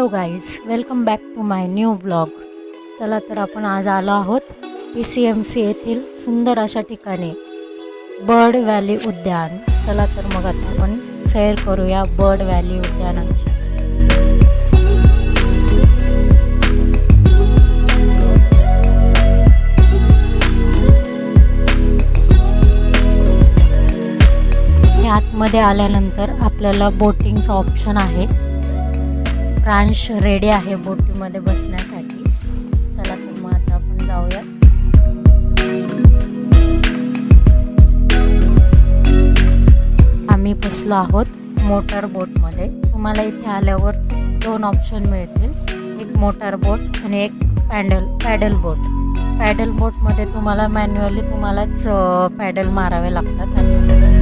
Hello guys, welcome back to my new blog. चला तर आपण आज आलो आहोत PCMC येथील सुंदर अशा ठिकाणी बर्ड व्हॅली उद्यान। चला तर मग आता आपण सैर करूया बर्ड व्हॅली उद्यानाची। आतमध्ये आल्यानंतर आपल्याला बोटिंगचा ऑप्शन आहे। ब्रांच रेडी आहे बोटीमध्ये बसण्यासाठी। चला तर मग आता आपण जाऊया। आम्ही बसलो आहोत मोटर बोटमध्ये। तुम्हाला इथे आल्यावर दोन ऑप्शन मिळतील, एक मोटर बोट आणि एक पॅडल बोट। पॅडल बोटमध्ये तुम्हाला मॅन्युअली तुम्हालाच पॅडल मारावे लागतात।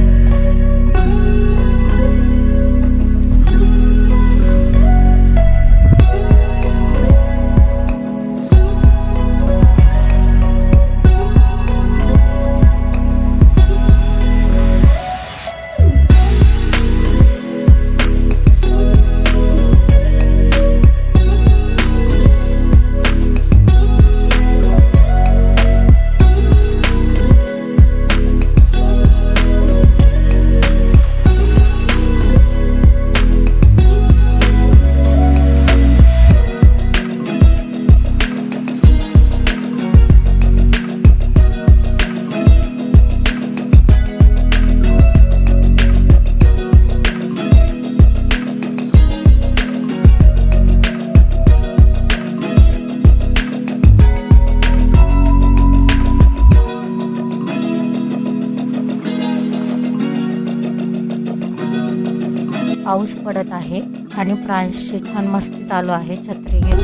पाऊस पडत आहे आणि प्राण्यांची छान मस्ती चालू आहे छत्री घेऊन।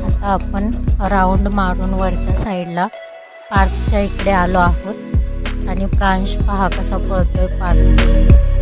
आता आपण राऊंड मारून वरच्या साईडला पार्कच्या इकडे आलो आहोत आणि प्रांश पहा कसा पळतोय पार्क।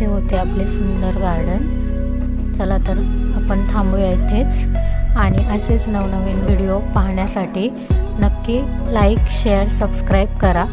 होते आपले सुंदर गार्डन। चला तर आपण थांबूया इथेच आणि असेच नवनवीन व्हिडिओ पाहण्यासाठी नक्की लाईक, शेअर, सबस्क्राईब करा।